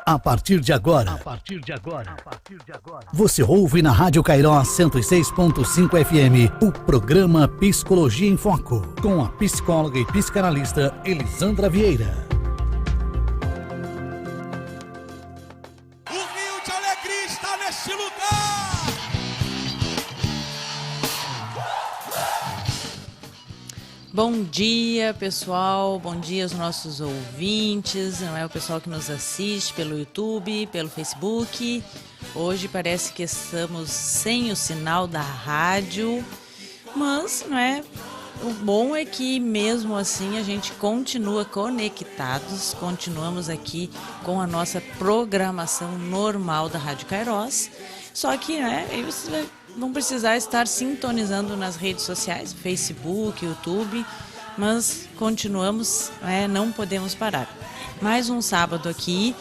A partir de agora, você ouve na Rádio Cairós 106.5 FM o programa Psicologia em Foco, com a psicóloga e psicanalista Elisandra Vieira. O rio de alegria está neste lugar. Bom dia, pessoal, bom dia aos nossos ouvintes, não é o pessoal que nos assiste pelo YouTube, pelo Facebook. Hoje parece que estamos sem o sinal da rádio, mas não é? O bom é que mesmo assim a gente continua conectados, continuamos aqui com a nossa programação normal da Rádio Cairós, só que vocês vão precisar estar sintonizando nas redes sociais, Facebook, YouTube, mas continuamos, não podemos parar. Mais um sábado aqui,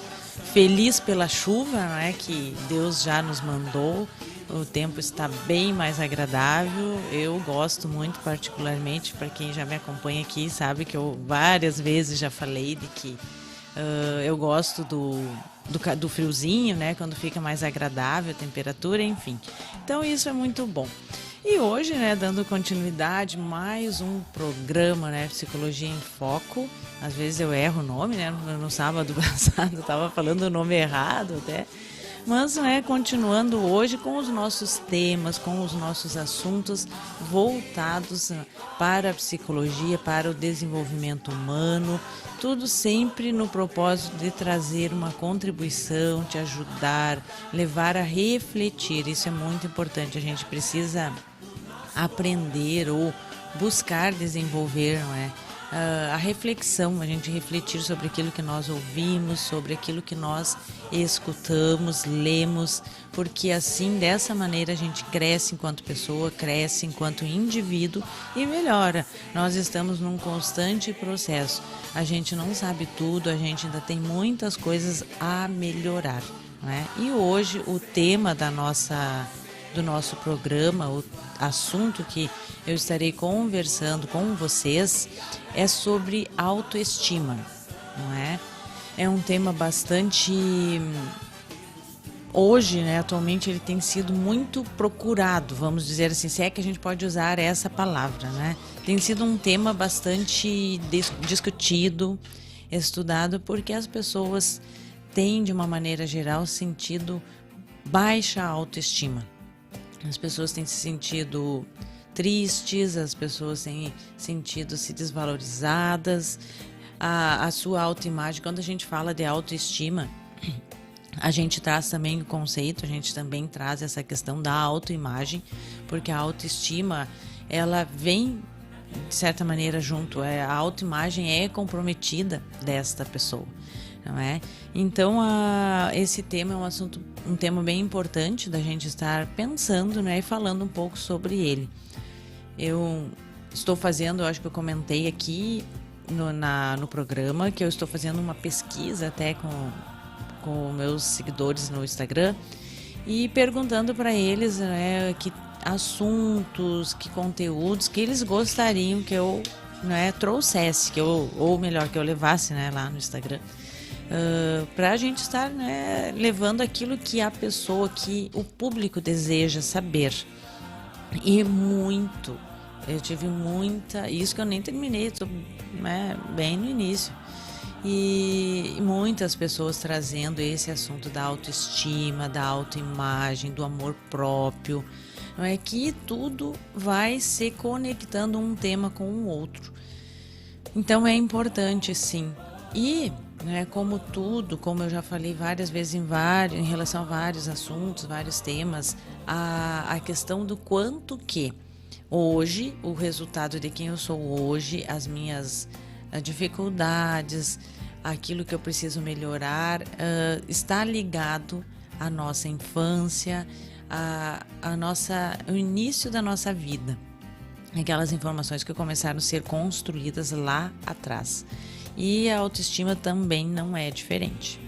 feliz pela chuva, que Deus já nos mandou. O tempo está bem mais agradável. Eu gosto muito, particularmente, para quem já me acompanha aqui, sabe que eu várias vezes já falei de que eu gosto do friozinho, quando fica mais agradável a temperatura, enfim. Então isso é muito bom. E hoje, dando continuidade, mais um programa, Psicologia em Foco. Às vezes eu erro o nome, no sábado passado eu estava falando o nome errado até. Mas, continuando hoje com os nossos temas, com os nossos assuntos voltados para a psicologia, para o desenvolvimento humano, tudo sempre no propósito de trazer uma contribuição, te ajudar, levar a refletir. Isso é muito importante, a gente precisa aprender ou buscar desenvolver, a reflexão, a gente refletir sobre aquilo que nós ouvimos, sobre aquilo que nós escutamos, lemos, porque assim, dessa maneira, a gente cresce enquanto pessoa, cresce enquanto indivíduo e melhora. Nós estamos num constante processo. A gente não sabe tudo, a gente ainda tem muitas coisas a melhorar, E hoje o tema do nosso programa, o assunto que eu estarei conversando com vocês é sobre autoestima, não é? É um tema bastante... Hoje, atualmente, ele tem sido muito procurado, vamos dizer assim, se é que a gente pode usar essa palavra, Tem sido um tema bastante discutido, estudado, porque as pessoas têm, de uma maneira geral, sentido baixa autoestima. As pessoas têm se sentido tristes, as pessoas têm sentido-se desvalorizadas, a sua autoimagem. Quando a gente fala de autoestima, a gente traz também o conceito, a gente também traz essa questão da autoimagem, porque a autoestima, ela vem, de certa maneira, junto, a autoimagem é comprometida desta pessoa, não é? Então, esse tema é um tema bem importante da gente estar pensando, e falando um pouco sobre ele. Eu estou fazendo, eu acho que eu comentei aqui no programa, que eu estou fazendo uma pesquisa até com meus seguidores no Instagram e perguntando para eles que assuntos, que conteúdos que eles gostariam que eu trouxesse, ou melhor, que eu levasse lá no Instagram, para a gente estar levando aquilo que a pessoa, que o público deseja saber. E eu tive muita, isso que eu nem terminei, estou bem no início, e muitas pessoas trazendo esse assunto da autoestima, da autoimagem, do amor próprio, que tudo vai se conectando um tema com o outro. Então é importante, sim. E como tudo, como eu já falei várias vezes em relação a vários assuntos, vários temas, a questão do quanto que hoje, o resultado de quem eu sou hoje, as minhas dificuldades, aquilo que eu preciso melhorar, está ligado à nossa infância, o início da nossa vida. Aquelas informações que começaram a ser construídas lá atrás. E a autoestima também não é diferente,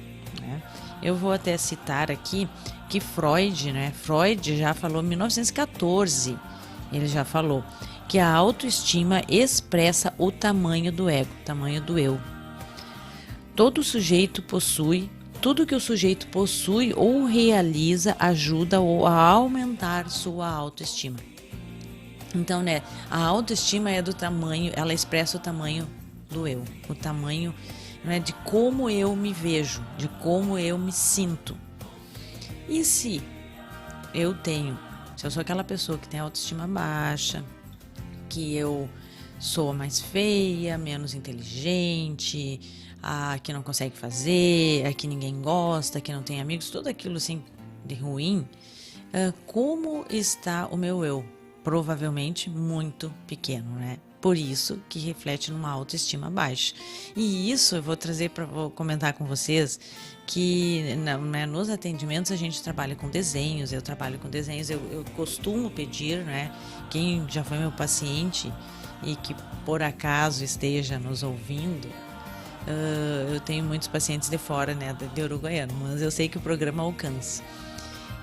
Eu vou até citar aqui que Freud já falou em 1914, ele já falou que a autoestima expressa o tamanho do ego, o tamanho do eu. Todo sujeito possui tudo que o sujeito possui ou realiza ajuda a aumentar sua autoestima. Então, né, a autoestima é do tamanho, ela expressa o tamanho do eu, o tamanho, né, de como eu me vejo, de como eu me sinto. E se eu sou aquela pessoa que tem autoestima baixa, que eu sou mais feia, menos inteligente, a que não consegue fazer, a que ninguém gosta, que não tem amigos, tudo aquilo assim de ruim, como está o meu eu? Provavelmente muito pequeno, né? Por isso que reflete numa autoestima baixa. E isso eu vou comentar com vocês que né, nos atendimentos a gente trabalha com desenhos, eu trabalho com desenhos, eu costumo pedir, né? Quem já foi meu paciente e que por acaso esteja nos ouvindo, eu tenho muitos pacientes de fora, né, de Uruguaiana, mas eu sei que o programa alcança.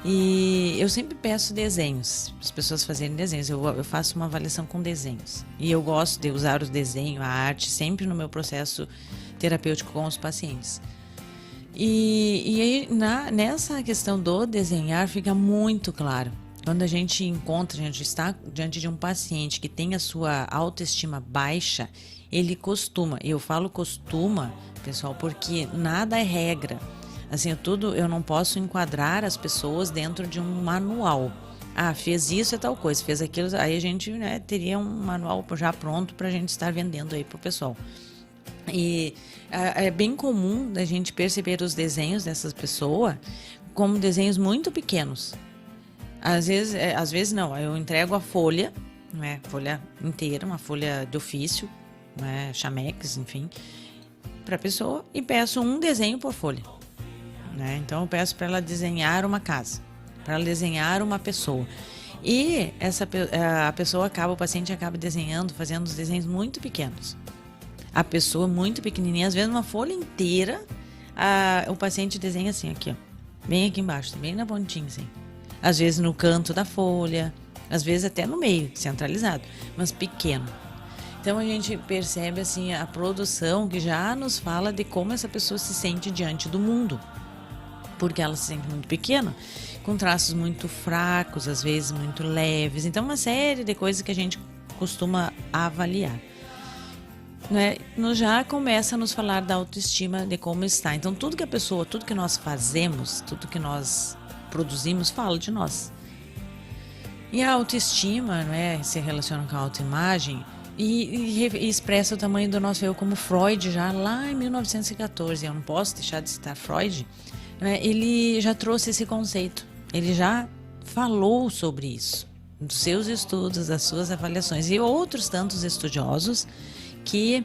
E eu sempre peço desenhos, as pessoas fazerem desenhos, eu faço uma avaliação com desenhos. E eu gosto de usar o desenho, a arte, sempre no meu processo terapêutico com os pacientes. E aí, nessa questão do desenhar, fica muito claro. Quando a gente está diante de um paciente que tem a sua autoestima baixa, ele costuma, eu falo costuma, pessoal, porque nada é regra. Assim, eu não posso enquadrar as pessoas dentro de um manual. Ah, fez isso é tal coisa, fez aquilo, aí a gente, né, teria um manual já pronto para a gente estar vendendo aí pro pessoal. E é bem comum da gente perceber os desenhos dessas pessoas como desenhos muito pequenos. Às vezes não, eu entrego a folha, né, folha inteira, uma folha de ofício, né, chamex, enfim, para a pessoa e peço um desenho por folha. Né? Então eu peço para ela desenhar uma casa, para ela desenhar uma pessoa. E o paciente acaba desenhando, fazendo os desenhos muito pequenos. A pessoa muito pequenininha, às vezes uma folha inteira, o paciente desenha assim, aqui, ó, bem aqui embaixo, bem na pontinha, assim. Às vezes no canto da folha, às vezes até no meio, centralizado, mas pequeno. Então a gente percebe assim a produção que já nos fala de como essa pessoa se sente diante do mundo. Porque ela se sente muito pequena, com traços muito fracos, às vezes muito leves. Então, uma série de coisas que a gente costuma avaliar. Né? Já começa a nos falar da autoestima, de como está. Então, tudo que nós fazemos, tudo que nós produzimos, fala de nós. E a autoestima, né, se relaciona com a autoimagem e expressa o tamanho do nosso eu, como Freud já lá em 1914. Eu não posso deixar de citar Freud. Ele já trouxe esse conceito, ele já falou sobre isso, dos seus estudos, das suas avaliações, e outros tantos estudiosos que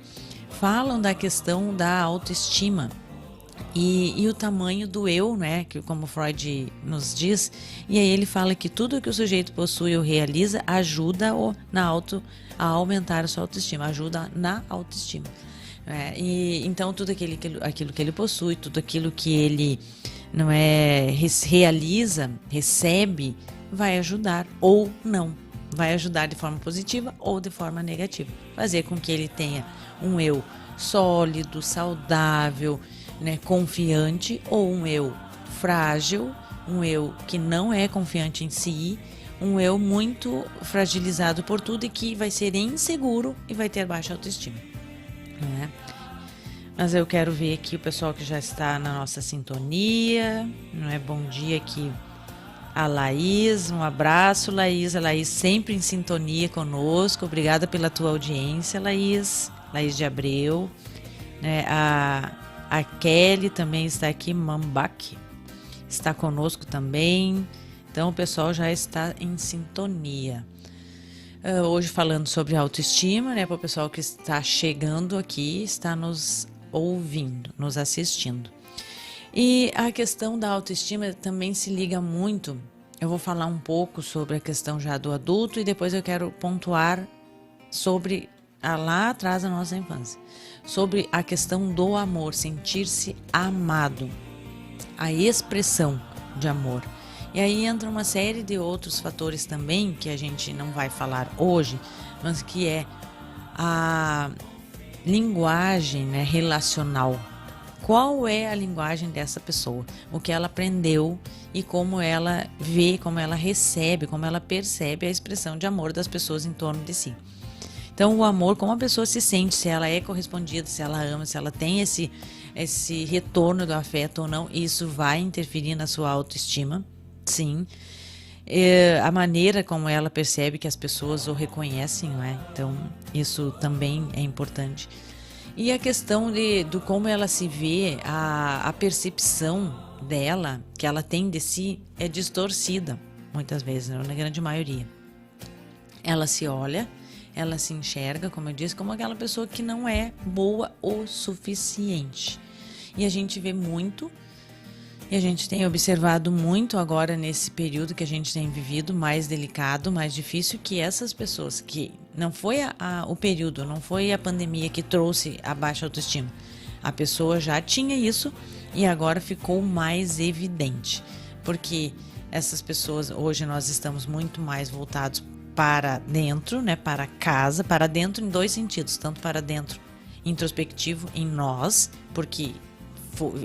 falam da questão da autoestima e o tamanho do eu, né, que como Freud nos diz, e aí ele fala que tudo que o sujeito possui ou realiza ajuda a aumentar a sua autoestima, ajuda na autoestima. Então tudo aquilo que ele possui, tudo aquilo que ele realiza, recebe, vai ajudar ou não, vai ajudar de forma positiva ou de forma negativa, fazer com que ele tenha um eu sólido, saudável, né, confiante, ou um eu frágil, um eu que não é confiante em si, um eu muito fragilizado por tudo e que vai ser inseguro e vai ter baixa autoestima. Né? Mas eu quero ver aqui o pessoal que já está na nossa sintonia, não é? Bom dia aqui a Laís, um abraço Laís, a Laís sempre em sintonia conosco, obrigada pela tua audiência Laís de Abreu, né? A Kelly também está aqui, Mambac, está conosco também, então o pessoal já está em sintonia. Hoje falando sobre autoestima, né, para o pessoal que está chegando aqui, está nos ouvindo, nos assistindo. E a questão da autoestima também se liga muito, eu vou falar um pouco sobre a questão já do adulto e depois eu quero pontuar sobre lá atrás da nossa infância, sobre a questão do amor, sentir-se amado, a expressão de amor. E aí entra uma série de outros fatores também, que a gente não vai falar hoje, mas que é a linguagem, né, relacional. qual é a linguagem dessa pessoa, o que ela aprendeu e como ela vê, como ela recebe, como ela percebe a expressão de amor das pessoas em torno de si. Então, o amor, como a pessoa se sente, se ela é correspondida, se ela ama, se ela tem esse retorno do afeto ou não, isso vai interferir na sua autoestima, sim. A maneira como ela percebe que as pessoas o reconhecem, não é? Então, isso também é importante. E a questão do como ela se vê, a percepção dela, que ela tem de si, é distorcida, muitas vezes, na grande maioria. Ela se olha, ela se enxerga, como eu disse, como aquela pessoa que não é boa o suficiente. E a gente vê muito, e a gente tem observado muito agora nesse período que a gente tem vivido, mais delicado, mais difícil, que essas pessoas que não foi o período, não foi a pandemia que trouxe a baixa autoestima. A pessoa já tinha isso e agora ficou mais evidente. Porque essas pessoas, hoje nós estamos muito mais voltados para dentro, né, para casa, para dentro em dois sentidos, tanto para dentro introspectivo em nós, porque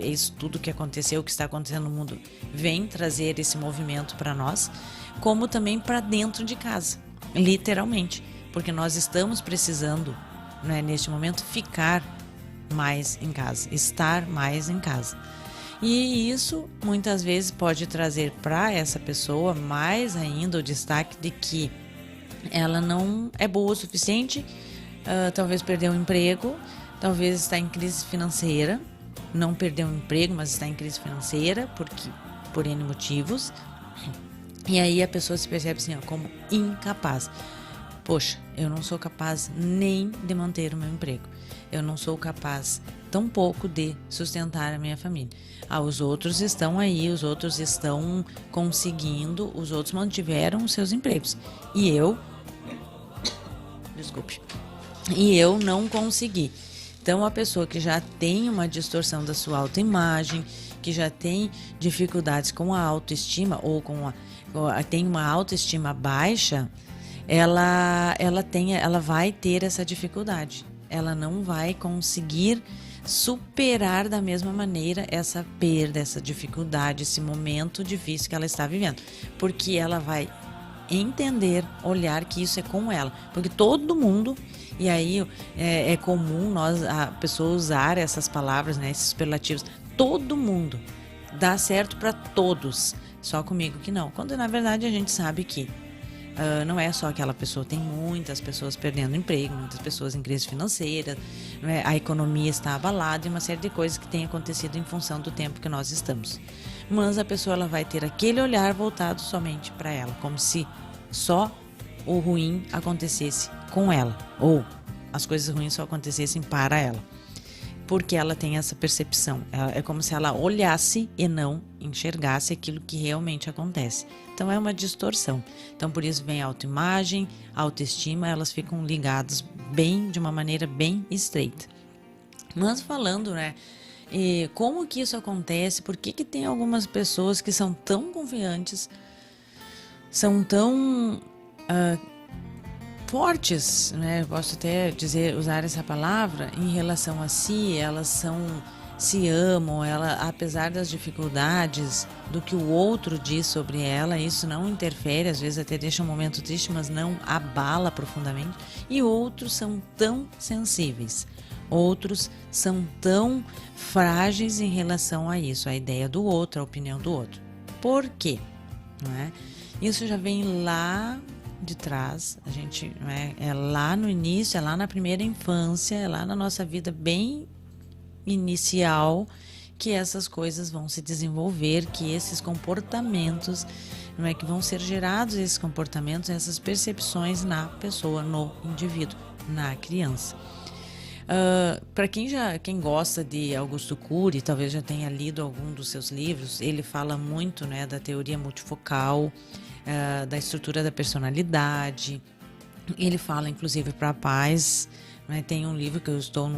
isso tudo que aconteceu, o que está acontecendo no mundo, vem trazer esse movimento para nós, como também para dentro de casa, literalmente, porque nós estamos precisando, né, neste momento, ficar mais em casa, estar mais em casa. E isso muitas vezes pode trazer para essa pessoa mais ainda o destaque de que ela não é boa o suficiente, talvez perdeu o emprego, talvez está em crise financeira, não perdeu o emprego, mas está em crise financeira por N motivos. E aí a pessoa se percebe assim, como incapaz. Poxa, eu não sou capaz nem de manter o meu emprego. Eu não sou capaz tampouco de sustentar a minha família. Os outros estão aí, os outros estão conseguindo, os outros mantiveram os seus empregos. E eu não consegui. Então, a pessoa que já tem uma distorção da sua autoimagem, que já tem dificuldades com a autoestima ou tem uma autoestima baixa, ela vai ter essa dificuldade. Ela não vai conseguir superar da mesma maneira essa perda, essa dificuldade, esse momento difícil que ela está vivendo. Porque ela vai entender, olhar que isso é com ela. Porque todo mundo... E aí é comum a pessoa usar essas palavras, né, esses superlativos. Todo mundo. Dá certo para todos. Só comigo que não. Quando na verdade a gente sabe que não é só aquela pessoa. Tem muitas pessoas perdendo emprego, muitas pessoas em crise financeira, né, a economia está abalada e uma série de coisas que tem acontecido em função do tempo que nós estamos. Mas a pessoa ela vai ter aquele olhar voltado somente para ela. Como se só o ruim acontecesse com ela, ou as coisas ruins só acontecessem para ela, porque ela tem essa percepção. É como se ela olhasse e não enxergasse aquilo que realmente acontece. Então é uma distorção. Então por isso vem a autoimagem, a autoestima, elas ficam ligadas de uma maneira bem estreita. Mas falando, né, como que isso acontece, por que tem algumas pessoas que são tão confiantes, são tão fortes, né? Posso até usar essa palavra em relação a si. Elas se amam, apesar das dificuldades, do que o outro diz sobre ela, isso não interfere, às vezes até deixa um momento triste, mas não abala profundamente. E outros são tão sensíveis, outros são tão frágeis em relação a isso, a ideia do outro, a opinião do outro. Por quê? Não é? Isso já vem lá de trás, a gente, não é lá no início, é lá na primeira infância, é lá na nossa vida bem inicial que essas coisas vão se desenvolver, que esses comportamentos, não é, que vão ser gerados, esses comportamentos, essas percepções na pessoa, no indivíduo, na criança. Para quem gosta de Augusto Cury, talvez já tenha lido algum dos seus livros, ele fala muito, né, da teoria multifocal, da estrutura da personalidade. Ele fala inclusive para pais, né? Tem um livro que eu estou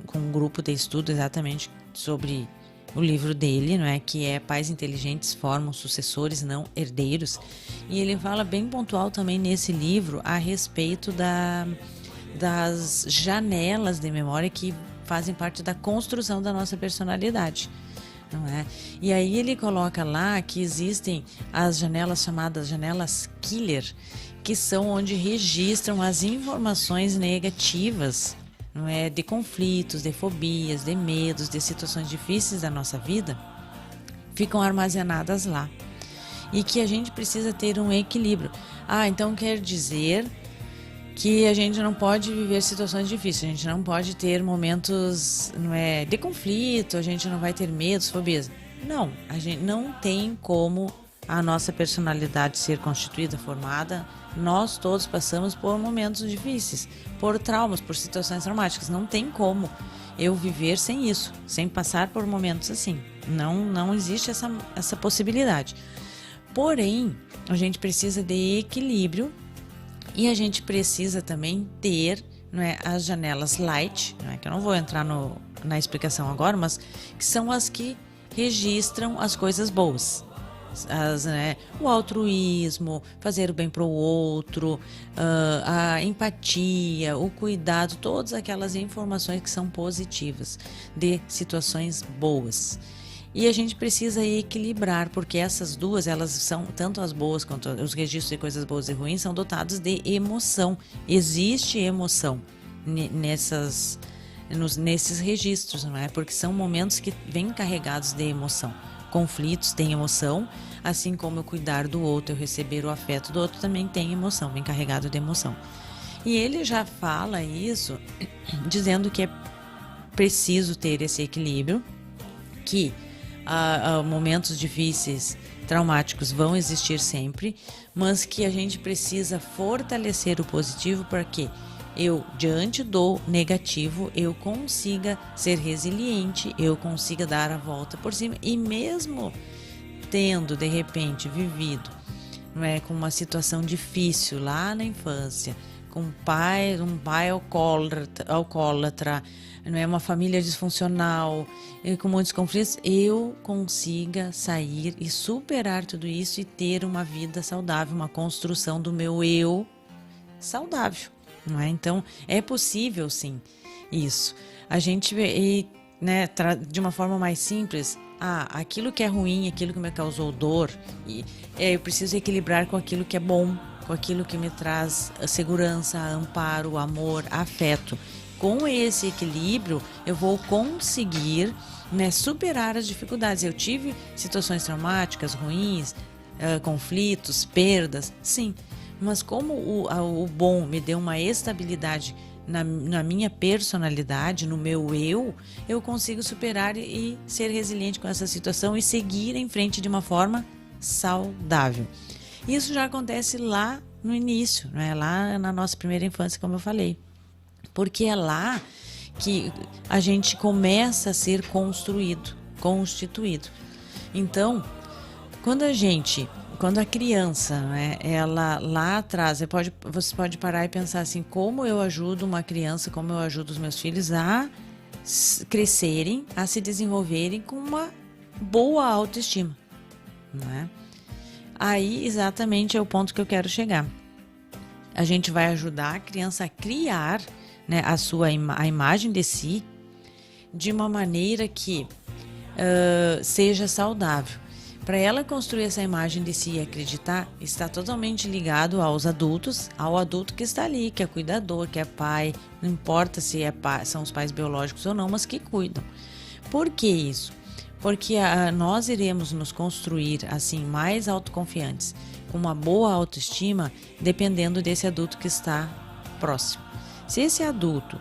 com um grupo de estudo exatamente sobre o livro dele, né? Que é Pais Inteligentes Formam Sucessores, Não Herdeiros. E ele fala bem pontual também nesse livro a respeito das janelas de memória que fazem parte da construção da nossa personalidade. Não é? E aí ele coloca lá que existem as janelas chamadas janelas killer, que são onde registram as informações negativas, não é? De conflitos, de fobias, de medos, de situações difíceis da nossa vida, ficam armazenadas lá. E que a gente precisa ter um equilíbrio. Então quer dizer que a gente não pode viver situações difíceis, a gente não pode ter momentos, não é, de conflito, a gente não vai ter medos, fobias. Não, a gente não tem como a nossa personalidade ser constituída, formada. Nós todos passamos por momentos difíceis, por traumas, por situações traumáticas. Não tem como eu viver sem isso, sem passar por momentos assim. Não existe essa possibilidade. Porém, a gente precisa de equilíbrio. E a gente precisa também ter, não é, as janelas light, não é, que eu não vou entrar na explicação agora, mas que são as que registram as coisas boas. O altruísmo, fazer o bem para o outro, a empatia, o cuidado, todas aquelas informações que são positivas, de situações boas. E a gente precisa equilibrar, porque essas duas, elas são, tanto as boas quanto os registros de coisas boas e ruins, são dotados de emoção. Existe emoção nesses registros, não é? Porque são momentos que vêm carregados de emoção. Conflitos têm emoção, assim como eu cuidar do outro, eu receber o afeto do outro, também tem emoção, vem carregado de emoção. E ele já fala isso, dizendo que é preciso ter esse equilíbrio, que momentos difíceis, traumáticos vão existir sempre, mas que a gente precisa fortalecer o positivo para que eu, diante do negativo, eu consiga ser resiliente, eu consiga dar a volta por cima. E mesmo tendo, de repente, vivido, não é, com uma situação difícil lá na infância, com um pai alcoólatra, não é, uma família disfuncional, com muitos conflitos, eu consiga sair e superar tudo isso e ter uma vida saudável, uma construção do meu eu saudável, não é? Então, é possível sim isso. A gente vê, né, de uma forma mais simples, aquilo que é ruim, aquilo que me causou dor, eu preciso equilibrar com aquilo que é bom, com aquilo que me traz segurança, amparo, amor, afeto. Com esse equilíbrio, eu vou conseguir, né, superar as dificuldades. Eu tive situações traumáticas, ruins, conflitos, perdas, sim. Mas como o bom me deu uma estabilidade na minha personalidade, no meu eu consigo superar e ser resiliente com essa situação e seguir em frente de uma forma saudável. Isso já acontece lá no início, né? Lá na nossa primeira infância, como eu falei. Porque é lá que a gente começa a ser constituído. Então, quando a criança, né, ela lá atrás, você pode parar e pensar assim, como eu ajudo uma criança, como eu ajudo os meus filhos a crescerem, a se desenvolverem com uma boa autoestima, não é? Aí exatamente é o ponto que eu quero chegar. A gente vai ajudar a criança a criar, né, a imagem de si de uma maneira que seja saudável. Para ela construir essa imagem de si e acreditar, está totalmente ligado aos adultos, ao adulto que está ali, que é cuidador, que é pai, não importa se são os pais biológicos ou não, mas que cuidam. Por que isso? Porque nós iremos nos construir assim mais autoconfiantes, com uma boa autoestima, dependendo desse adulto que está próximo. Se esse adulto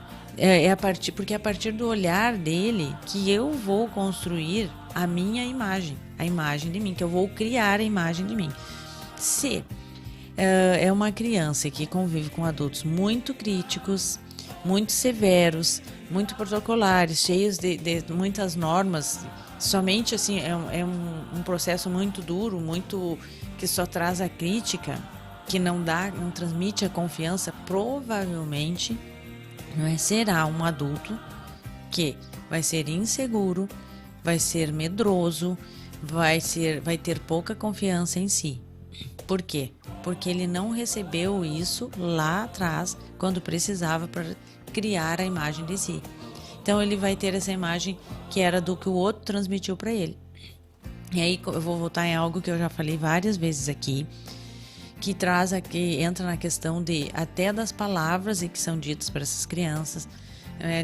porque é a partir do olhar dele que eu vou construir a minha imagem, a imagem de mim, que eu vou criar a imagem de mim. Se é uma criança que convive com adultos muito críticos, muito severos, muito protocolares, cheios de muitas normas, somente assim é um processo muito duro, muito que só traz a crítica, que não transmite a confiança, provavelmente será um adulto que vai ser inseguro, vai ser medroso, vai ter pouca confiança em si. Por quê? Porque ele não recebeu isso lá atrás, quando precisava para criar a imagem de si. Então ele vai ter essa imagem que era do que o outro transmitiu para ele. E aí eu vou voltar em algo que eu já falei várias vezes aqui, que entra na questão de até das palavras e que são ditas para essas crianças,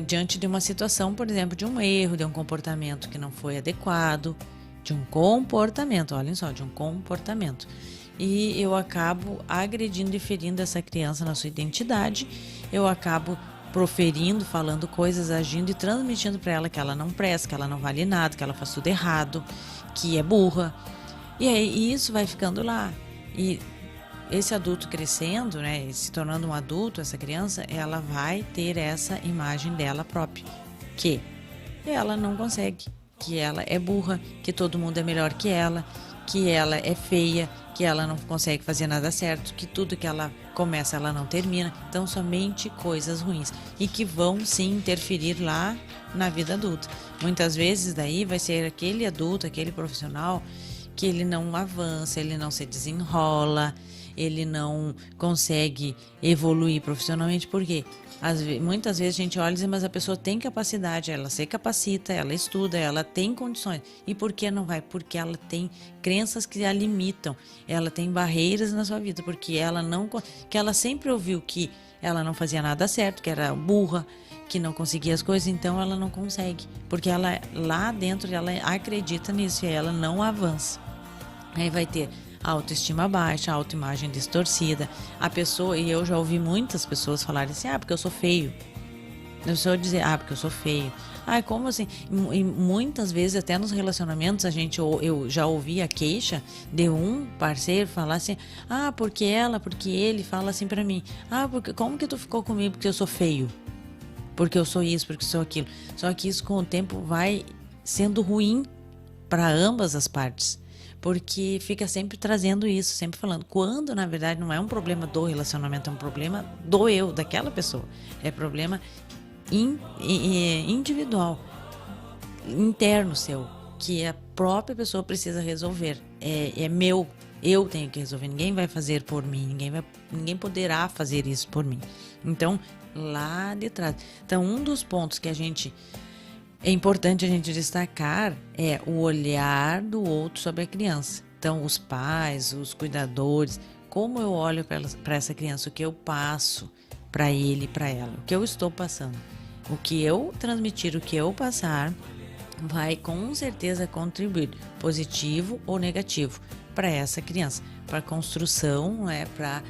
diante de uma situação, por exemplo, de um erro, de um comportamento que não foi adequado, de um comportamento, olhem só, de um comportamento. E eu acabo agredindo e ferindo essa criança na sua identidade, eu acabo proferindo, falando coisas, agindo e transmitindo para ela que ela não presta, que ela não vale nada, que ela faz tudo errado, que é burra. E aí isso vai ficando lá. E esse adulto crescendo, né, se tornando um adulto, essa criança, ela vai ter essa imagem dela própria, que ela não consegue, que ela é burra, que todo mundo é melhor que ela é feia, que ela não consegue fazer nada certo, que tudo que ela começa ela não termina. Então somente coisas ruins e que vão sim interferir lá na vida adulta. Muitas vezes daí vai ser aquele adulto, aquele profissional que ele não avança, ele não se desenrola, ele não consegue evoluir profissionalmente. Por quê? Muitas vezes a gente olha e diz, mas a pessoa tem capacidade, ela se capacita, ela estuda, ela tem condições. E por que não vai? Porque ela tem crenças que a limitam, ela tem barreiras na sua vida, porque que ela sempre ouviu que ela não fazia nada certo, que era burra, que não conseguia as coisas, então ela não consegue, porque ela lá dentro ela acredita nisso e ela não avança. Aí vai ter autoestima baixa, autoimagem distorcida. A pessoa, e eu já ouvi muitas pessoas falarem assim, porque eu sou feio. Eu só dizer, porque eu sou feio. Como assim? E muitas vezes, até nos relacionamentos, eu já ouvi a queixa de um parceiro falar assim, porque ele fala assim pra mim, como que tu ficou comigo porque eu sou feio? Porque eu sou isso, porque eu sou aquilo. Só que isso com o tempo vai sendo ruim para ambas as partes. Porque fica sempre trazendo isso, sempre falando. Quando, na verdade, não é um problema do relacionamento, é um problema do eu, daquela pessoa. É problema individual, interno seu, que a própria pessoa precisa resolver. É meu, eu tenho que resolver. Ninguém vai fazer por mim, ninguém poderá fazer isso por mim. Então, lá de trás. Então, um dos pontos que é importante a gente destacar é o olhar do outro sobre a criança. Então, os pais, os cuidadores, como eu olho para essa criança, o que eu passo para ele e para ela, o que eu estou passando. O que eu transmitir, o que eu passar, vai com certeza contribuir, positivo ou negativo, para essa criança, para a construção, para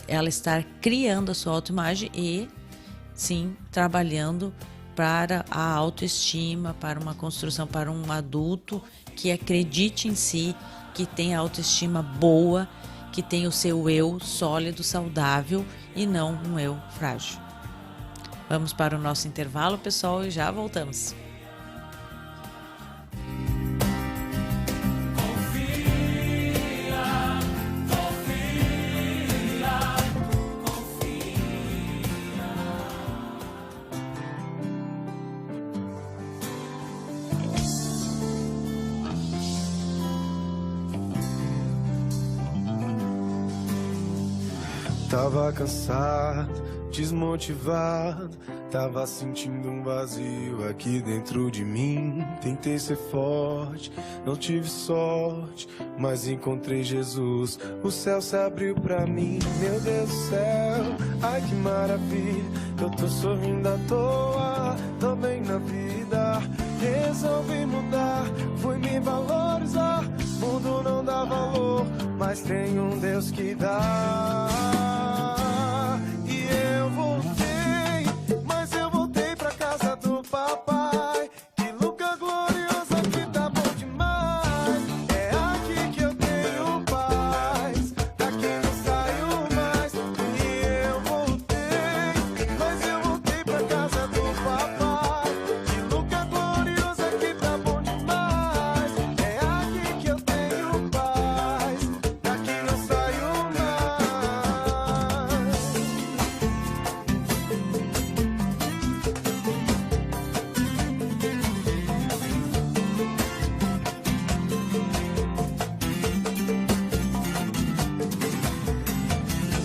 ela estar criando a sua autoimagem e, sim, trabalhando para a autoestima, para uma construção, para um adulto que acredite em si, que tenha autoestima boa, que tenha o seu eu sólido, saudável e não um eu frágil. Vamos para o nosso intervalo, pessoal, e já voltamos. Tava cansado, desmotivado, tava sentindo um vazio aqui dentro de mim. Tentei ser forte, não tive sorte, mas encontrei Jesus. O céu se abriu pra mim, meu Deus do céu, ai que maravilha. Eu tô sorrindo à toa, tô bem na vida. Resolvi mudar, fui me valorizar. Mundo não dá valor, mas tem um Deus que dá.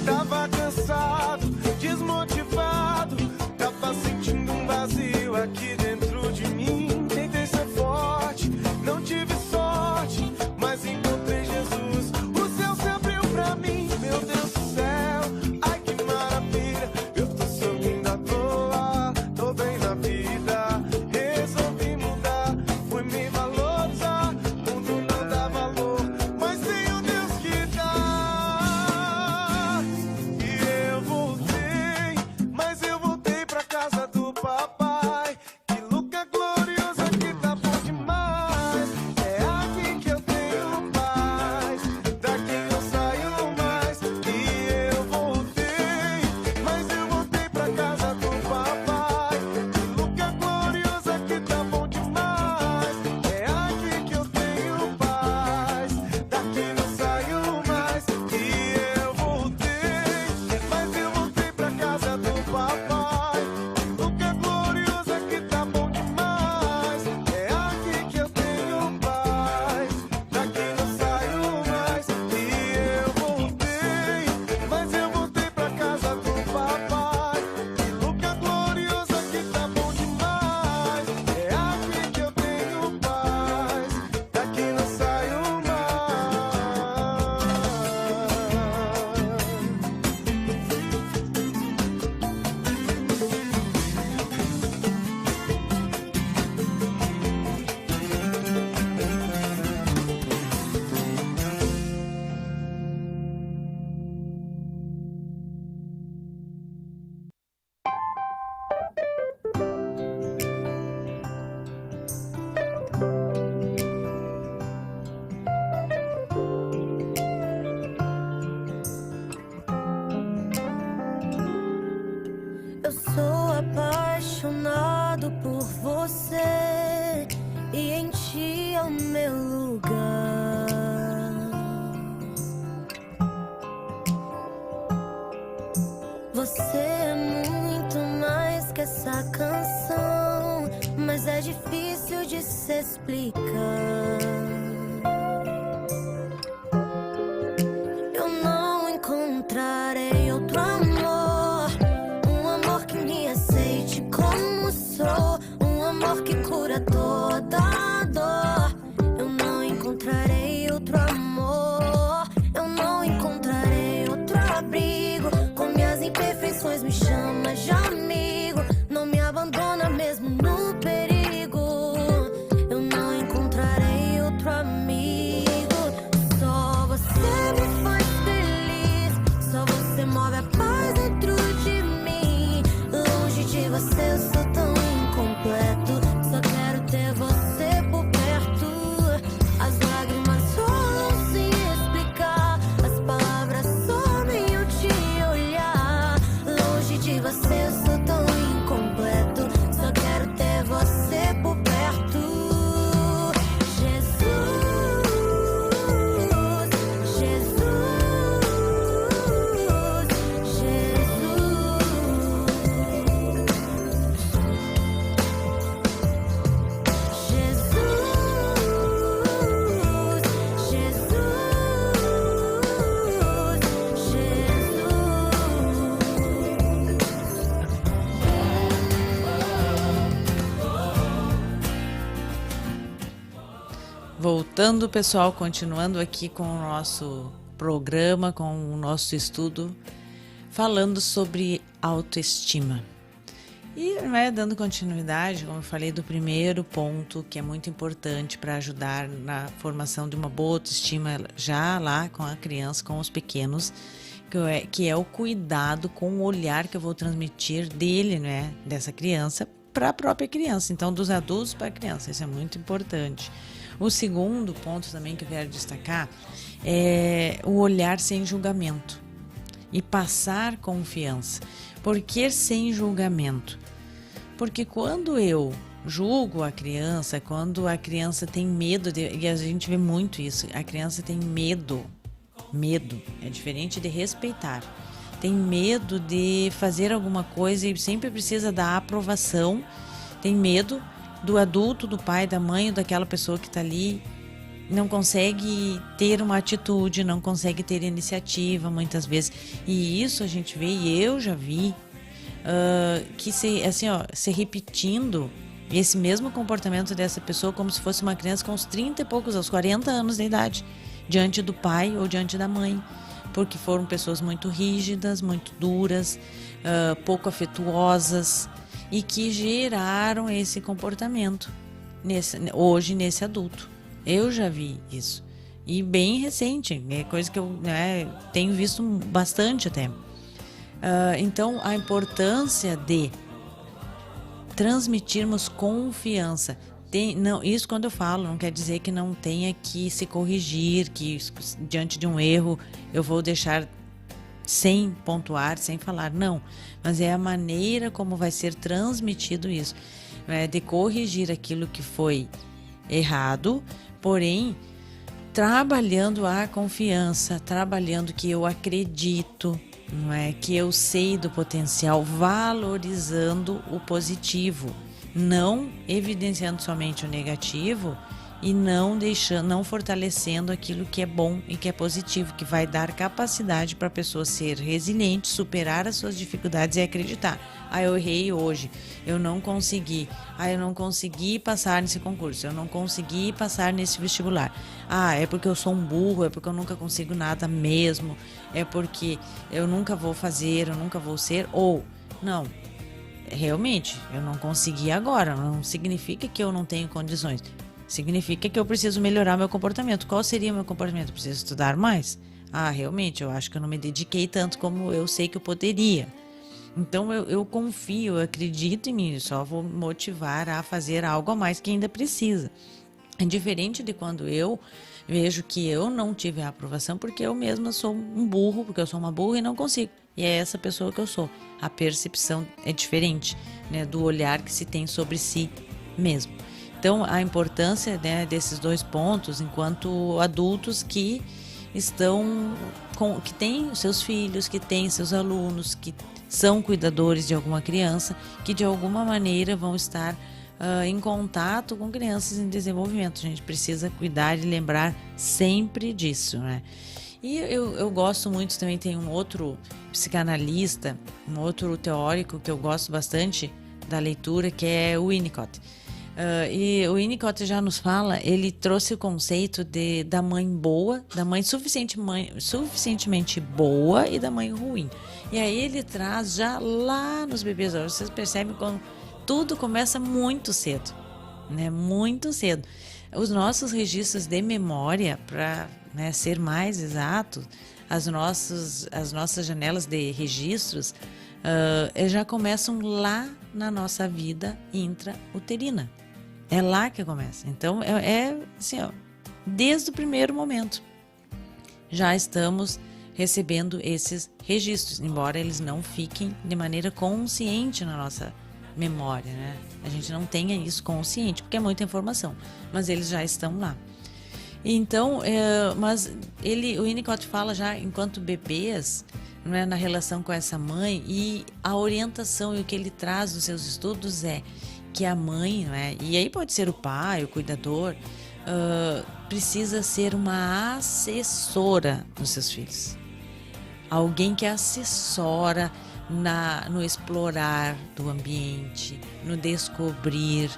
Tava cansado, desmotivado, tava sentindo um vazio aqui dentro Sou apaixonado por você e em ti é o meu lugar. Você é muito mais que essa canção, mas é difícil de se explicar. Eu não encontrarei outro amor, um amor que me aceite como sou, um amor que cura toda a dor. Eu não encontrarei outro amor, eu não encontrarei outro abrigo. Com minhas imperfeições me chama de amigo, não me abandona mesmo no perigo. Eu não encontrarei outro amigo. Só você me faz feliz, só você move a paz dentro de mim. Longe de você eu sou tão incompleto, só quero ter você por perto. As lágrimas rolam sem explicar, as palavras somem ao te olhar. Longe de você eu sou tão incompleto, só quero ter você por perto. Jesus, Jesus, Voltando, pessoal, continuando aqui com o nosso programa, com o nosso estudo, falando sobre autoestima. E dando continuidade, como eu falei, do primeiro ponto, que é muito importante para ajudar na formação de uma boa autoestima já lá com a criança, com os pequenos, que é o cuidado com o olhar que eu vou transmitir dele, dessa criança, para a própria criança. Então, dos adultos para a criança, isso é muito importante. O segundo ponto também que eu quero destacar é o olhar sem julgamento e passar confiança. Por que sem julgamento? Porque quando eu julgo a criança, quando a criança tem medo, e a gente vê muito isso, a criança tem medo é diferente de respeitar. Tem medo de fazer alguma coisa e sempre precisa da aprovação, tem medo do adulto, do pai, da mãe ou daquela pessoa que está ali, não consegue ter uma atitude, não consegue ter iniciativa muitas vezes. E isso a gente vê, e eu já vi, que se repetindo esse mesmo comportamento dessa pessoa como se fosse uma criança com uns 30 e poucos, aos 40 anos de idade, diante do pai ou diante da mãe, porque foram pessoas muito rígidas, muito duras, pouco afetuosas, e que geraram esse comportamento hoje nesse adulto. Eu já vi isso, e bem recente, é coisa que eu tenho visto bastante até. Então, a importância de transmitirmos confiança. Isso quando eu falo, não quer dizer que não tenha que se corrigir, que diante de um erro eu vou deixar sem pontuar, sem falar, não. Mas é a maneira como vai ser transmitido isso, de corrigir aquilo que foi errado, porém trabalhando a confiança, trabalhando que eu acredito, que eu sei do potencial, valorizando o positivo, não evidenciando somente o negativo e não fortalecendo aquilo que é bom e que é positivo, que vai dar capacidade para a pessoa ser resiliente, superar as suas dificuldades e acreditar. Eu errei hoje, eu não consegui, eu não consegui passar nesse concurso, eu não consegui passar nesse vestibular. É porque eu sou um burro, é porque eu nunca consigo nada mesmo, é porque eu nunca vou fazer, eu nunca vou ser, ou não. Realmente, eu não consegui agora, não significa que eu não tenho condições. Significa que eu preciso melhorar meu comportamento. Qual seria o meu comportamento? Preciso estudar mais? Realmente, eu acho que eu não me dediquei tanto como eu sei que eu poderia. Então, eu confio, eu acredito em mim, só vou motivar a fazer algo a mais que ainda precisa. É diferente de quando eu vejo que eu não tive a aprovação porque eu mesma sou um burro, porque eu sou uma burra e não consigo. e é essa pessoa que eu sou. A percepção é diferente, né, do olhar que se tem sobre si mesmo. Então, a importância, né, desses 2 pontos, enquanto adultos que que têm os seus filhos, que têm seus alunos, que são cuidadores de alguma criança, que de alguma maneira vão estar em contato com crianças em desenvolvimento. A gente precisa cuidar e lembrar sempre disso, né? E eu gosto muito também, tem um outro psicanalista, um outro teórico que eu gosto bastante da leitura, que é o Winnicott. E o Winnicott já nos fala, ele trouxe o conceito da mãe boa, da mãe suficientemente boa e da mãe ruim. E aí ele traz já lá nos bebês, vocês percebem como tudo começa muito cedo, né? Muito cedo. Os nossos registros de memória, para, né, ser mais exato, as nossas janelas de registros já começam lá na nossa vida intrauterina. É lá que começa. Então, assim, desde o primeiro momento, já estamos recebendo esses registros, embora eles não fiquem de maneira consciente na nossa memória, né? A gente não tenha isso consciente, porque é muita informação, mas eles já estão lá. Então, mas o Winnicott fala já enquanto bebês, não é, na relação com essa mãe, e a orientação e o que ele traz dos seus estudos é que a mãe, não é, e aí pode ser o pai, o cuidador, precisa ser uma assessora dos seus filhos. Alguém que assessora no explorar do ambiente, no descobrir,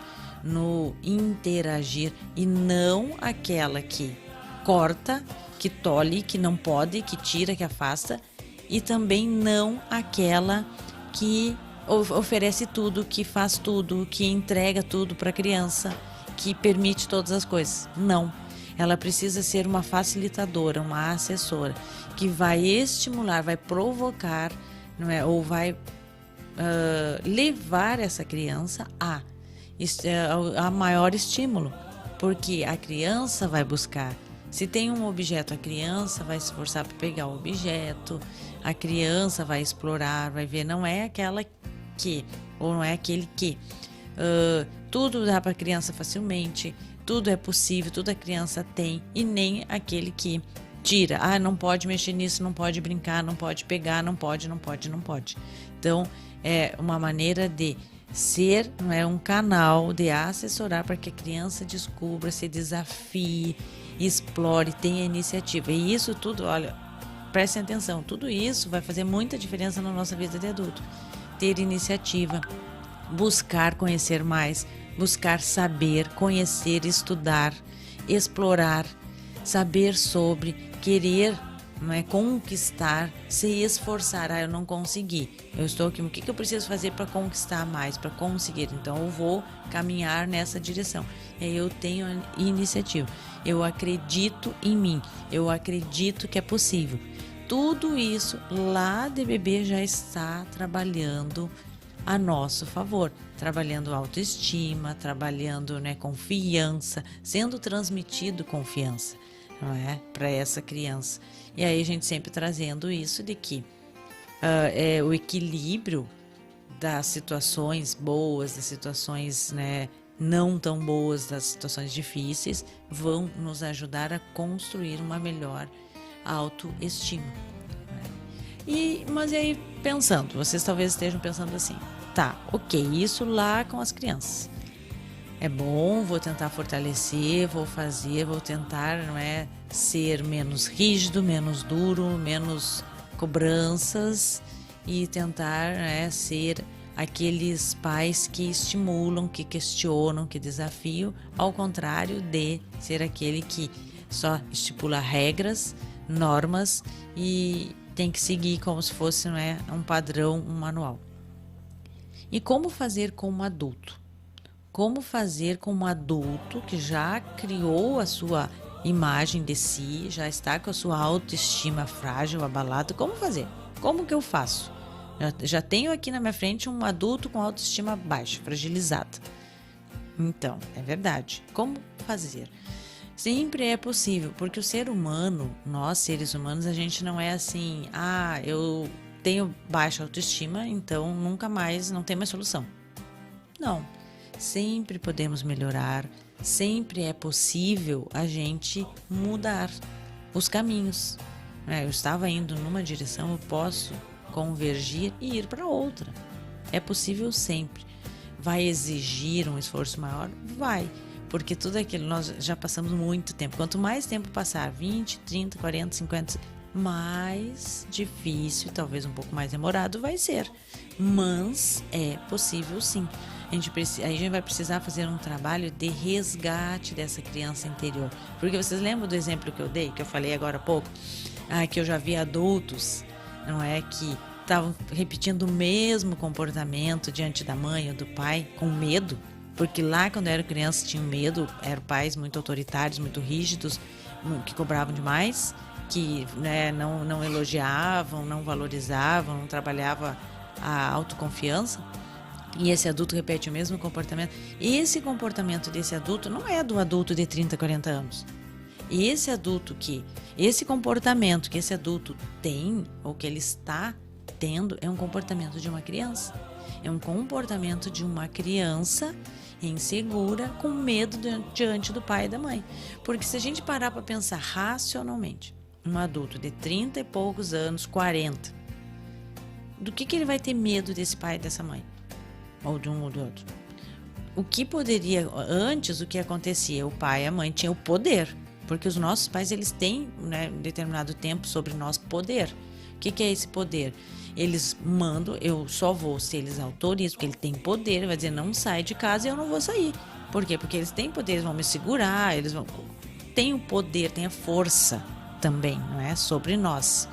no interagir, e não aquela que corta, que tolhe, que não pode, que tira, que afasta, e também não aquela que oferece tudo, que faz tudo, que entrega tudo para a criança, que permite todas as coisas. Não. Ela precisa ser uma facilitadora, uma assessora, que vai estimular, vai provocar, não é? Ou vai levar essa criança a maior estímulo, porque a criança vai buscar. Se tem um objeto, a criança vai se esforçar para pegar o objeto, a criança vai explorar, vai ver, não é aquela que, ou não é aquele que. Tudo dá para a criança facilmente, tudo é possível, tudo a criança tem, e nem aquele que tira. Não pode mexer nisso, não pode brincar, não pode pegar, não pode. Então, é uma maneira de ser, não é, um canal de assessorar para que a criança descubra, se desafie, explore, tenha iniciativa. E isso tudo, olha, prestem atenção, tudo isso vai fazer muita diferença na nossa vida de adulto. Ter iniciativa, buscar conhecer mais, buscar saber, conhecer, estudar, explorar, saber sobre, querer, não é, conquistar, se esforçar. Eu não consegui, eu estou aqui, o que eu preciso fazer para conquistar mais, para conseguir? Então eu vou caminhar nessa direção. E aí eu tenho iniciativa, eu acredito em mim, eu acredito que é possível. Tudo isso lá de bebê já está trabalhando a nosso favor, trabalhando autoestima, trabalhando, né, confiança, sendo transmitido confiança, não é, para essa criança. E aí a gente sempre trazendo isso de que o equilíbrio das situações boas, das situações, né, não tão boas, das situações difíceis, vão nos ajudar a construir uma melhor autoestima. Mas aí pensando, vocês talvez estejam pensando assim, tá, ok, isso lá com as crianças. É bom, vou tentar fortalecer, vou tentar, não é, ser menos rígido, menos duro, menos cobranças e tentar, né, ser aqueles pais que estimulam, que questionam, que desafiam, ao contrário de ser aquele que só estipula regras, normas e tem que seguir como se fosse, não é, um padrão, um manual. E como fazer com um adulto? Como fazer com um adulto que já criou a sua imagem de si, já está com a sua autoestima frágil, abalada? Como fazer? Como que eu faço? Já tenho aqui na minha frente um adulto com autoestima baixa, fragilizada. Então, é verdade. Como fazer? Sempre é possível, porque o ser humano, nós seres humanos, a gente não é assim, eu tenho baixa autoestima, então nunca mais, não tem mais solução. Não, sempre podemos melhorar, sempre é possível a gente mudar os caminhos. Eu estava indo numa direção, eu posso convergir e ir para outra. É possível sempre. Vai exigir um esforço maior? Vai. Porque tudo aquilo, nós já passamos muito tempo. Quanto mais tempo passar, 20, 30, 40, 50, mais difícil, talvez um pouco mais demorado vai ser. Mas é possível sim. A gente vai precisar fazer um trabalho de resgate dessa criança interior. Porque vocês lembram do exemplo que eu dei, que eu falei agora há pouco? Que eu já vi adultos, não é, que estavam repetindo o mesmo comportamento diante da mãe ou do pai, com medo. Porque lá, quando eu era criança, tinham medo, eram pais muito autoritários, muito rígidos, que cobravam demais, que, né, não elogiavam, não valorizavam, não trabalhavam a autoconfiança. E esse adulto repete o mesmo comportamento. Esse comportamento desse adulto não é do adulto de 30, 40 anos. Esse comportamento que esse adulto tem, ou que ele está tendo, é um comportamento de uma criança. É um comportamento de uma criança insegura, com medo diante do pai e da mãe. Porque se a gente parar para pensar racionalmente, um adulto de 30 e poucos anos, 40, do que ele vai ter medo desse pai e dessa mãe? Ou de um ou do outro? O que poderia, antes, o que acontecia? O pai e a mãe tinham o poder, porque os nossos pais, eles têm, né, um determinado tempo sobre nós poder. O que é esse poder? Eles mandam, eu só vou se eles autorizam, porque ele tem poder, vai dizer, não sai de casa e eu não vou sair. Por quê? Porque eles têm poder, eles vão me segurar, tem o poder, tem a força também, não é? Sobre nós.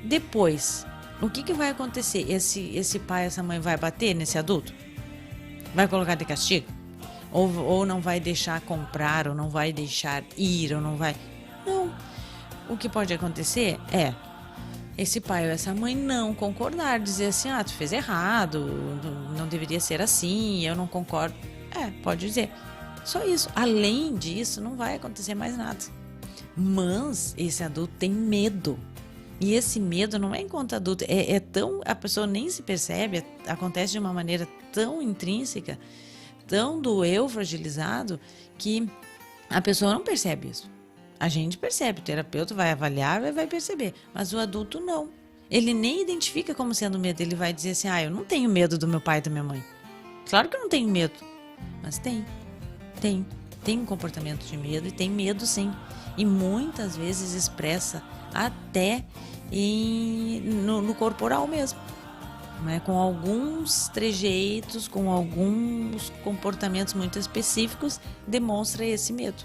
Depois, o que vai acontecer? Esse pai, essa mãe vai bater nesse adulto? Vai colocar de castigo? Ou não vai deixar comprar, ou não vai deixar ir, ou não vai... Não. O que pode acontecer é esse pai ou essa mãe não concordar, dizer assim, tu fez errado, não deveria ser assim, eu não concordo. Pode dizer. Só isso. Além disso, não vai acontecer mais nada. Mas esse adulto tem medo. E esse medo não é enquanto adulto, é tão... A pessoa nem se percebe, acontece de uma maneira tão intrínseca, tão do eu fragilizado, que a pessoa não percebe isso. A gente percebe, o terapeuta vai avaliar e vai perceber, mas o adulto não. Ele nem identifica como sendo medo, ele vai dizer assim, eu não tenho medo do meu pai e da minha mãe. Claro que eu não tenho medo, mas tem um comportamento de medo e tem medo sim. E muitas vezes expressa até no corporal mesmo, né? Com alguns trejeitos, com alguns comportamentos muito específicos, demonstra esse medo.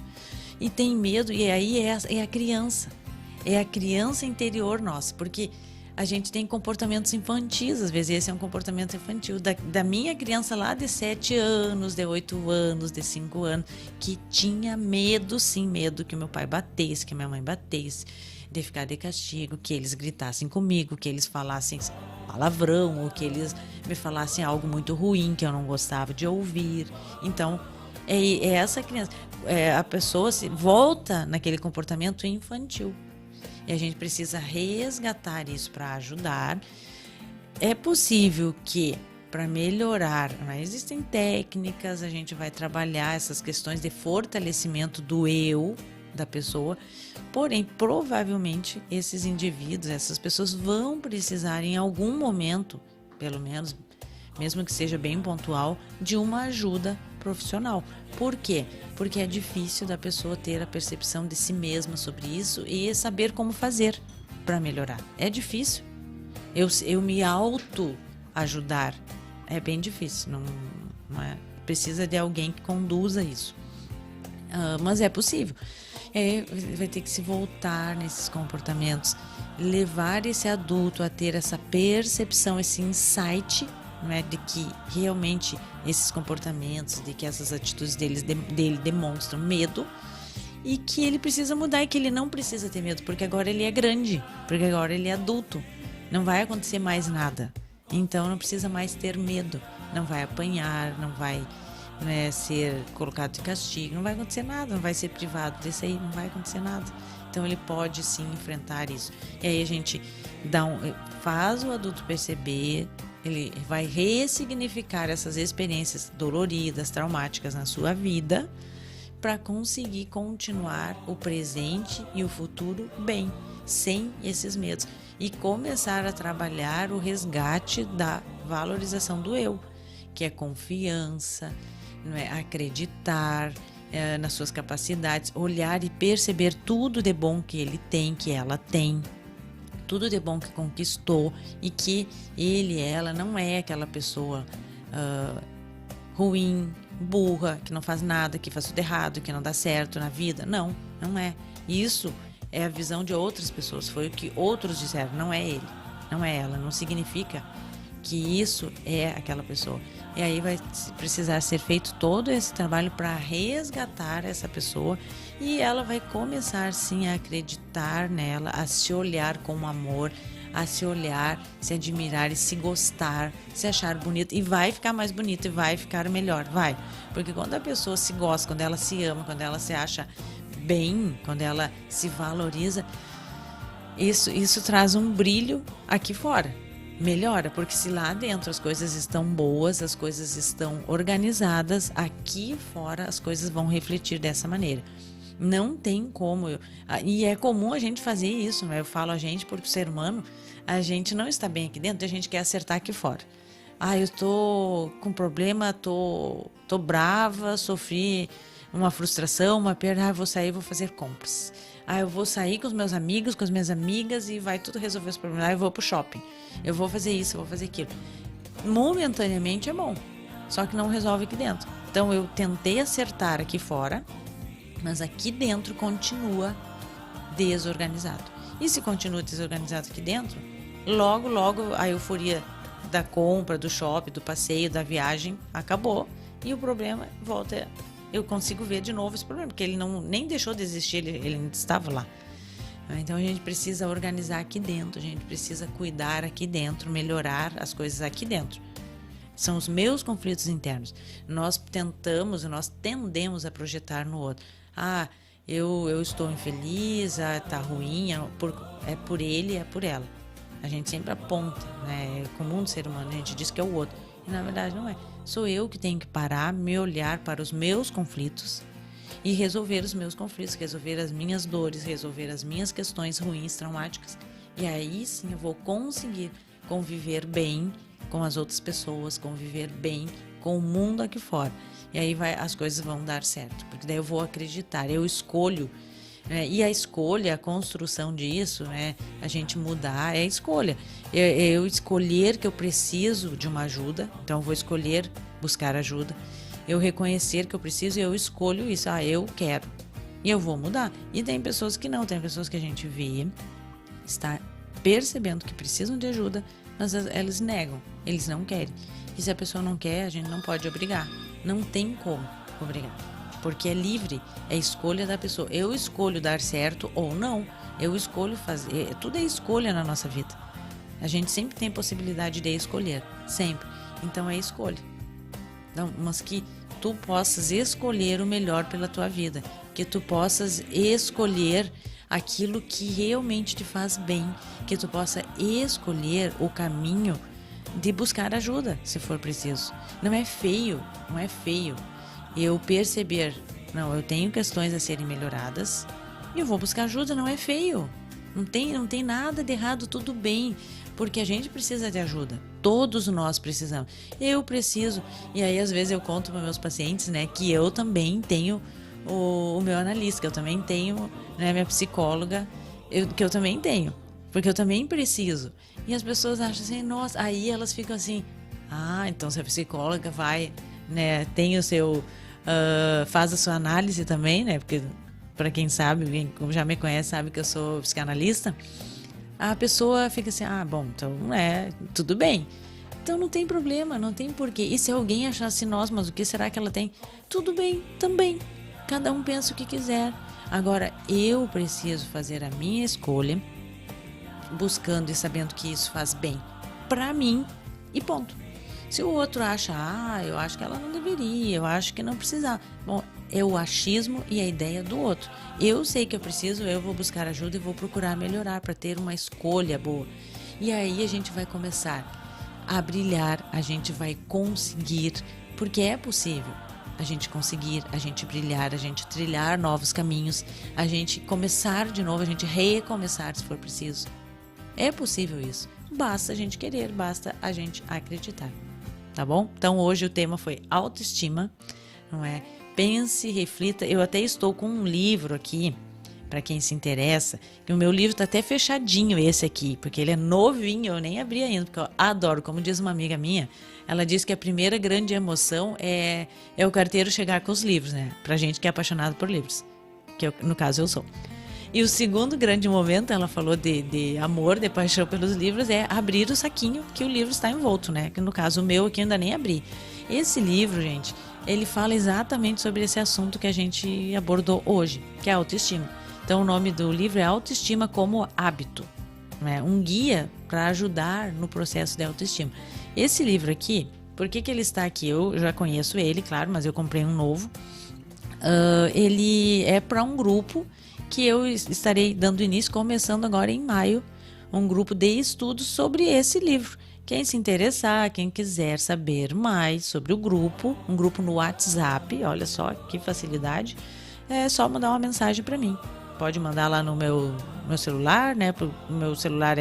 E tem medo, e aí é a criança interior nossa, porque a gente tem comportamentos infantis, às vezes esse é um comportamento infantil, da minha criança lá de 7 anos, de 8 anos, de 5 anos, que tinha medo, sim, medo que meu pai batesse, que minha mãe batesse, de ficar de castigo, que eles gritassem comigo, que eles falassem palavrão, ou que eles me falassem algo muito ruim, que eu não gostava de ouvir. Então, é essa criança, a pessoa se volta naquele comportamento infantil. E a gente precisa resgatar isso para ajudar. É possível que, para melhorar, existem técnicas, a gente vai trabalhar essas questões de fortalecimento do eu da pessoa, porém, provavelmente, esses indivíduos, essas pessoas vão precisar em algum momento, pelo menos, mesmo que seja bem pontual, de uma ajuda profissional. Por quê? Porque é difícil da pessoa ter a percepção de si mesma sobre isso e saber como fazer para melhorar. É difícil. Eu me auto-ajudar é bem difícil. Não é? Precisa de alguém que conduza isso. Mas é possível. Vai ter que se voltar nesses comportamentos, levar esse adulto a ter essa percepção, esse insight, né, de que realmente esses comportamentos, de que essas atitudes dele demonstram medo e que ele precisa mudar e que ele não precisa ter medo, porque agora ele é grande, porque agora ele é adulto, não vai acontecer mais nada, então não precisa mais ter medo, não vai apanhar, não vai né, ser colocado de castigo, não vai acontecer nada, não vai ser privado desse aí, não vai acontecer nada. Então ele pode sim enfrentar isso. E aí a gente faz o adulto perceber, ele vai ressignificar essas experiências doloridas, traumáticas na sua vida, para conseguir continuar o presente e o futuro bem, sem esses medos. E começar a trabalhar o resgate da valorização do eu, que é confiança, não é? Acreditar nas suas capacidades, olhar e perceber tudo de bom que ele tem, que ela tem, tudo de bom que conquistou, e que ele, ela não é aquela pessoa ruim, burra, que não faz nada, que faz tudo errado, que não dá certo na vida. Não é. Isso é a visão de outras pessoas, foi o que outros disseram, não é ele, não é ela, não significa que isso é aquela pessoa. E aí vai precisar ser feito todo esse trabalho para resgatar essa pessoa, e ela vai começar sim a acreditar nela, a se olhar com amor, a se olhar, se admirar e se gostar, se achar bonita, e vai ficar mais bonita e vai ficar melhor, vai. Porque quando a pessoa se gosta, quando ela se ama, quando ela se acha bem, quando ela se valoriza, isso traz um brilho aqui fora. Melhora, porque se lá dentro as coisas estão boas, as coisas estão organizadas, aqui fora as coisas vão refletir dessa maneira. Não tem como, e é comum a gente fazer isso, né? Eu falo a gente porque o ser humano, a gente não está bem aqui dentro, a gente quer acertar aqui fora. Eu tô com problema, tô brava, sofri uma frustração, uma perda, vou sair, vou fazer compras. Eu vou sair com os meus amigos, com as minhas amigas, e vai tudo resolver os problemas. Eu vou pro shopping, eu vou fazer isso, eu vou fazer aquilo. Momentaneamente é bom, só que não resolve aqui dentro. Então eu tentei acertar aqui fora, mas aqui dentro continua desorganizado. E se continua desorganizado aqui dentro, logo a euforia da compra, do shopping, do passeio, da viagem acabou, e o problema volta. Eu consigo ver de novo esse problema, porque ele nem deixou de existir, ele ainda estava lá. Então a gente precisa organizar aqui dentro, a gente precisa cuidar aqui dentro, melhorar as coisas aqui dentro. São os meus conflitos internos. Nós tendemos a projetar no outro. Eu estou infeliz, tá ruim, é por ele, é por ela. A gente sempre aponta, né? É comum do ser humano, a gente diz que é o outro. E na verdade não é. Sou eu que tenho que parar, me olhar para os meus conflitos e resolver os meus conflitos, resolver as minhas dores, resolver as minhas questões ruins, traumáticas. E aí sim eu vou conseguir conviver bem com as outras pessoas, conviver bem com o mundo aqui fora. E aí as coisas vão dar certo, porque daí eu vou acreditar, eu escolho. E a escolha, a construção disso, né, a gente mudar, é a escolha. Eu escolher que eu preciso de uma ajuda, então eu vou escolher buscar ajuda. Eu reconhecer que eu preciso e eu escolho isso. Eu quero. E eu vou mudar. E tem pessoas que não, tem pessoas que a gente vê, está percebendo que precisam de ajuda, mas elas negam, eles não querem. E se a pessoa não quer, a gente não pode obrigar. Não tem como obrigar. Porque é livre, é escolha da pessoa. Eu escolho dar certo ou não. Eu escolho fazer. Tudo é escolha na nossa vida. A gente sempre tem possibilidade de escolher. Sempre. Então é escolha. Então, mas que tu possas escolher o melhor pela tua vida. Que tu possas escolher aquilo que realmente te faz bem. Que tu possa escolher o caminho de buscar ajuda, se for preciso. Não é feio. Não é feio. Eu perceber, eu tenho questões a serem melhoradas e eu vou buscar ajuda, não é feio. Não tem nada de errado, tudo bem, porque a gente precisa de ajuda. Todos nós precisamos. Eu preciso. E aí, às vezes, eu conto para meus pacientes, né, que eu também tenho o meu analista, que eu também tenho, né, minha psicóloga, que eu também tenho, porque eu também preciso. E as pessoas acham assim, nossa, aí elas ficam assim, então se a psicóloga vai, né, tem o seu... faz a sua análise também, né? Porque para quem sabe, quem já me conhece, sabe que eu sou psicanalista. A pessoa fica assim, bom, então tudo bem. Então não tem problema, não tem porquê. E se alguém achasse, nossa, mas o que será que ela tem? Tudo bem, também. Cada um pensa o que quiser. Agora, eu preciso fazer a minha escolha, buscando e sabendo que isso faz bem para mim e ponto. Se o outro acha, eu acho que ela não deveria, eu acho que não precisava. Bom, é o achismo e a ideia do outro. Eu sei que eu preciso, eu vou buscar ajuda e vou procurar melhorar para ter uma escolha boa. E aí a gente vai começar a brilhar, a gente vai conseguir, porque é possível a gente conseguir, a gente brilhar, a gente trilhar novos caminhos, a gente começar de novo, a gente recomeçar se for preciso. É possível isso. Basta a gente querer, basta a gente acreditar. Tá bom? Então hoje o tema foi autoestima, não é? Pense, reflita. Eu até estou com um livro aqui, para quem se interessa, que o meu livro está até fechadinho esse aqui, porque ele é novinho, eu nem abri ainda, porque eu adoro, como diz uma amiga minha, ela diz que a primeira grande emoção é o carteiro chegar com os livros, né? Pra gente que é apaixonado por livros, que no caso eu sou. E o segundo grande momento, ela falou de amor, de paixão pelos livros, é abrir o saquinho que o livro está envolto, né? Que no caso o meu aqui ainda nem abri. Esse livro, gente, ele fala exatamente sobre esse assunto que a gente abordou hoje, que é a autoestima. Então o nome do livro é Autoestima como Hábito, né? Um guia para ajudar no processo de autoestima. Esse livro aqui, por que ele está aqui? Eu já conheço ele, claro, mas eu comprei um novo. Ele é para um grupo que eu estarei dando início, começando agora em maio, um grupo de estudos sobre esse livro. Quem se interessar, quem quiser saber mais sobre o grupo, um grupo no WhatsApp, olha só que facilidade, é só mandar uma mensagem para mim. Pode mandar lá no meu celular, né? O meu celular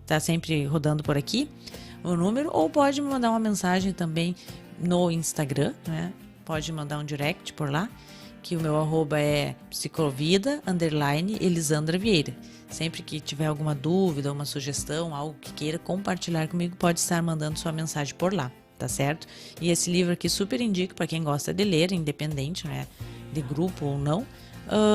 tá sempre rodando por aqui, o número, ou pode me mandar uma mensagem também no Instagram, né? Pode mandar um direct por lá, que o meu arroba é psicovida_Elisandra Vieira. Sempre que tiver alguma dúvida, uma sugestão, algo que queira compartilhar comigo, pode estar mandando sua mensagem por lá, tá certo? E esse livro aqui super indico para quem gosta de ler, independente, né, de grupo ou não.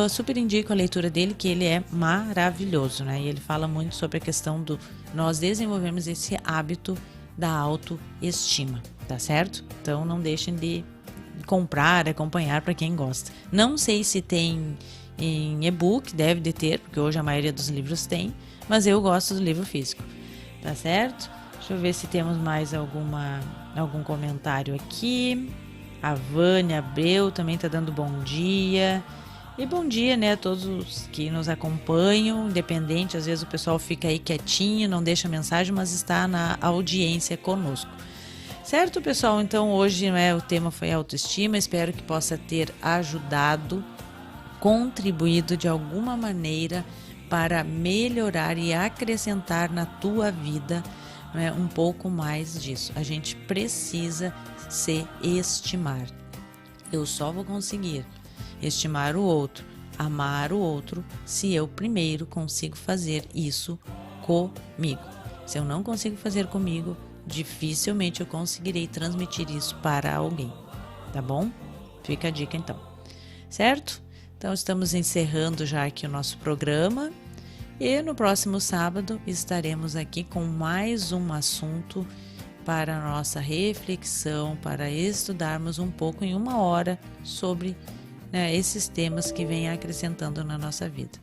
Super indico a leitura dele, que ele é maravilhoso, né? E ele fala muito sobre a questão do nós desenvolvermos esse hábito da autoestima, tá certo? Então não deixem de comprar, acompanhar para quem gosta. Não sei se tem em e-book, deve de ter, porque hoje a maioria dos livros tem, mas eu gosto do livro físico, tá certo? Deixa eu ver se temos mais algum comentário aqui. A Vânia Abreu também tá dando bom dia. E bom dia, né, a todos os que nos acompanham, independente, às vezes o pessoal fica aí quietinho, não deixa mensagem, mas está na audiência conosco. Certo, pessoal? Então hoje, né, o tema foi autoestima, espero que possa ter ajudado, contribuído de alguma maneira para melhorar e acrescentar na tua vida, né, um pouco mais disso. A gente precisa se estimar. Eu só vou conseguir estimar o outro, amar o outro, se eu primeiro consigo fazer isso comigo. Se eu não consigo fazer comigo, dificilmente eu conseguirei transmitir isso para alguém, tá bom? Fica a dica então, certo? Então estamos encerrando já aqui o nosso programa e no próximo sábado estaremos aqui com mais um assunto para a nossa reflexão, para estudarmos um pouco em 1 hora sobre, né, esses temas que vêm acrescentando na nossa vida.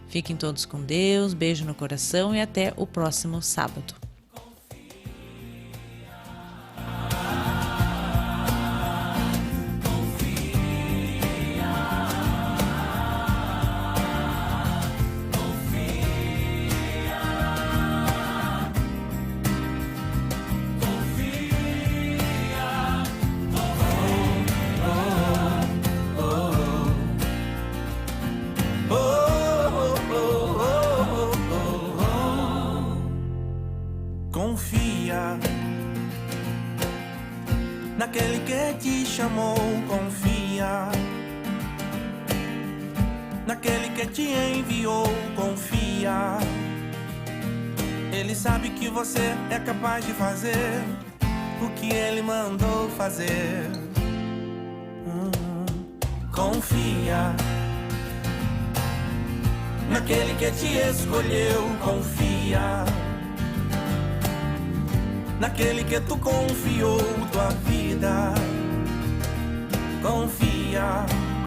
Fiquem todos com Deus, beijo no coração e até o próximo sábado. Confia naquele que te chamou, confia naquele que te enviou, confia. Ele sabe que você é capaz de fazer o que ele mandou fazer. Confia naquele que te escolheu, confia naquele que tu confiou tua vida, confia.